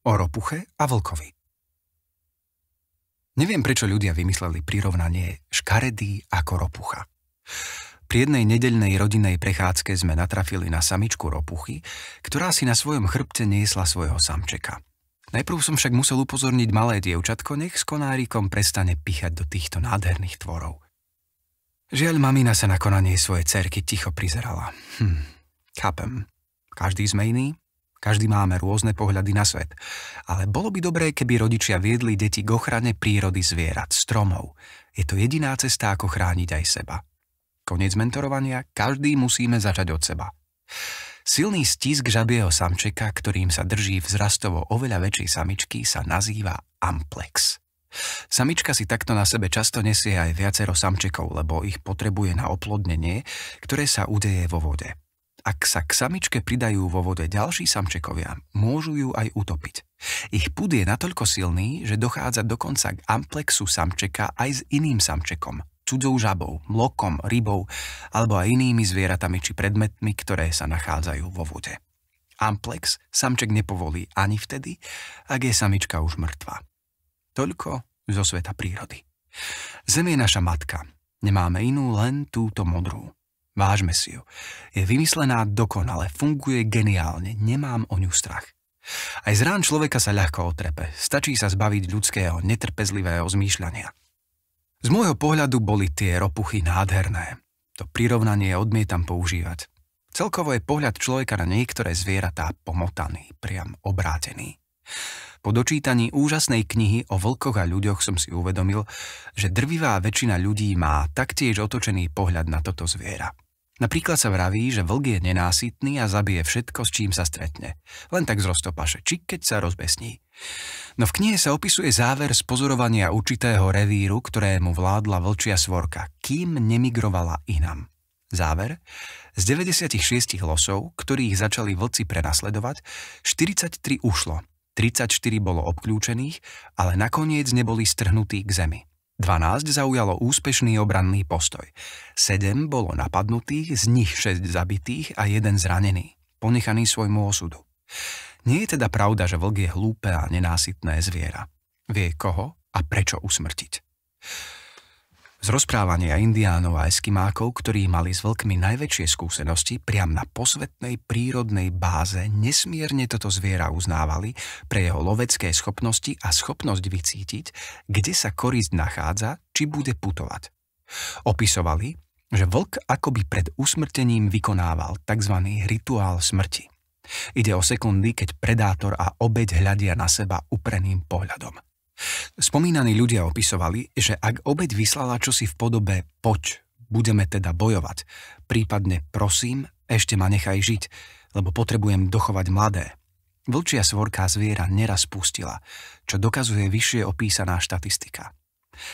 O ropuche a vlkovi. Neviem, prečo ľudia vymysleli prirovnanie škaredý ako ropucha. Pri jednej nedeľnej rodinnej prechádzke sme natrafili na samičku ropuchy, ktorá si na svojom chrbte niesla svojho samčeka. Najprv som však musel upozorniť malé dievčatko, nech s konárikom prestane pichať do týchto nádherných tvorov. Žiaľ, mamina sa na konanie svojej dcerky ticho prizerala. Chápem. Každý sme iný, každý máme rôzne pohľady na svet, ale bolo by dobré, keby rodičia viedli deti k ochrane prírody zvierat, stromov. Je to jediná cesta, ako chrániť aj seba. Koniec mentorovania, každý musíme začať od seba. Silný stisk žabieho samčeka, ktorým sa drží vzrastovo oveľa väčšej samičky, sa nazýva amplex. Samička si takto na sebe často nesie aj viacero samčekov, lebo ich potrebuje na oplodnenie, ktoré sa udeje vo vode. Ak sa k samičke pridajú vo vode ďalší samčekovia, môžu ju aj utopiť. Ich pud je natoľko silný, že dochádza dokonca k amplexu samčeka aj s iným samčekom, cudzou žabou, mlokom, rybou alebo aj inými zvieratami či predmetmi, ktoré sa nachádzajú vo vode. Amplex samček nepovolí ani vtedy, ak je samička už mŕtva. Toľko zo sveta prírody. Zem je naša matka. Nemáme inú, len túto modrú. Vážme si ju. Je vymyslená dokonale, funguje geniálne, nemám o ňu strach. Aj z rán človeka sa ľahko otrepe, stačí sa zbaviť ľudského, netrpezlivého zmýšľania. Z môjho pohľadu boli tie ropuchy nádherné. To prirovnanie odmietam používať. Celkovo je pohľad človeka na niektoré zvieratá pomotaný, priam obrátený. Po dočítaní úžasnej knihy o vlkoch a ľuďoch som si uvedomil, že drvivá väčšina ľudí má taktiež otočený pohľad na toto zviera. Napríklad sa vraví, že vlk je nenásytný a zabije všetko, s čím sa stretne. Len tak z roztopaše, či keď sa rozbesní. No v knihe sa opisuje záver z pozorovania určitého revíru, ktorému vládla vlčia svorka, kým nemigrovala inam. Záver? Z 96 losov, ktorých začali vlci prenasledovať, 43 ušlo, 34 bolo obkľúčených, ale nakoniec neboli strhnutí k zemi. 12 zaujalo úspešný obranný postoj. 7 bolo napadnutých, z nich 6 zabitých a 1 zranený, ponechaný svojmu osudu. Nie je teda pravda, že vlk je hlúpe a nenásytné zviera. Vie koho a prečo usmrtiť. Z rozprávania indiánov a eskimákov, ktorí mali s vlkmi najväčšie skúsenosti, priam na posvetnej prírodnej báze nesmierne toto zviera uznávali pre jeho lovecké schopnosti a schopnosť vycítiť, kde sa korisť nachádza, či bude putovať. Opisovali, že vlk akoby pred usmrtením vykonával tzv. Rituál smrti. Ide o sekundy, keď predátor a obeť hľadia na seba upreným pohľadom. Spomínaní ľudia opisovali, že ak obeť vyslala čosi v podobe poď, budeme teda bojovať, prípadne prosím, ešte ma nechaj žiť, lebo potrebujem dochovať mladé. Vlčia svorka zviera neraz pustila, čo dokazuje vyššie opísaná štatistika.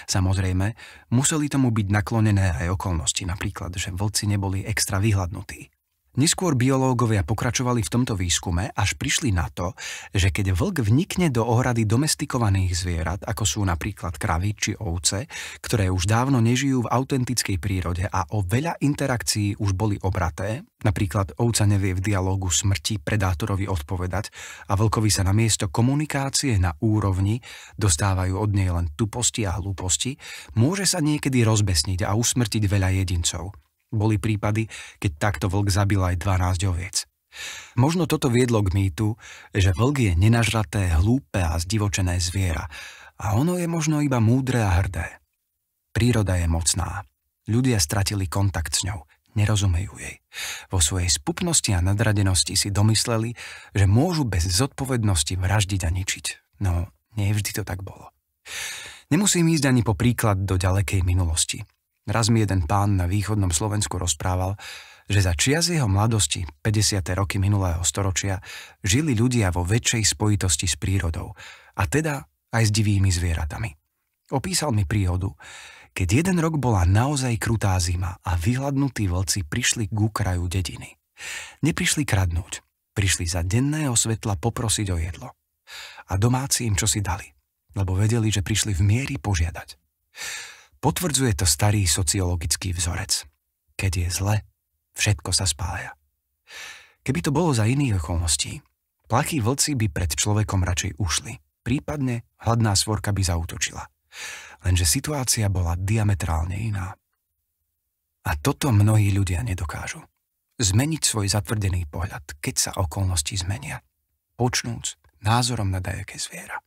Samozrejme, museli tomu byť naklonené aj okolnosti, napríklad, že vlci neboli extra vyhladnutí. Neskôr biológovia pokračovali v tomto výskume, až prišli na to, že keď vlk vnikne do ohrady domestikovaných zvierat, ako sú napríklad kravy či ovce, ktoré už dávno nežijú v autentickej prírode a o veľa interakcií už boli obraté, napríklad ovca nevie v dialógu smrti predátorovi odpovedať a vlkovi sa namiesto komunikácie na úrovni dostávajú od nej len tuposti a hlúposti, môže sa niekedy rozbesniť a usmrtiť veľa jedincov. Boli prípady, keď takto vlk zabil aj 12 oviec. Možno toto viedlo k mýtu, že vlk je nenažraté, hlúpe a zdivočené zviera a ono je možno iba múdre a hrdé. Príroda je mocná. Ľudia stratili kontakt s ňou, nerozumejú jej. Vo svojej spupnosti a nadradenosti si domysleli, že môžu bez zodpovednosti vraždiť a ničiť. No, nie vždy to tak bolo. Nemusím ísť ani po príklad do ďalekej minulosti. Raz mi jeden pán na východnom Slovensku rozprával, že za čias jeho mladosti, 50. roky minulého storočia, žili ľudia vo väčšej spojitosti s prírodou, a teda aj s divými zvieratami. Opísal mi príhodu, keď jeden rok bola naozaj krutá zima a vyhladnutí vlci prišli k kraju dediny. Neprišli kradnúť, prišli za denného svetla poprosiť o jedlo. A domáci im čosi dali, lebo vedeli, že prišli v mieri požiadať. Potvrdzuje to starý sociologický vzorec. Keď je zle, všetko sa spája. Keby to bolo za iných okolností, Plachí vlci by pred človekom radšej ušli, prípadne hladná svorka by zaútočila. Lenže situácia bola diametrálne iná. A toto mnohí ľudia nedokážu. Zmeniť svoj zatvrdený pohľad, keď sa okolnosti zmenia. Počnúc názorom na dajaké zviera.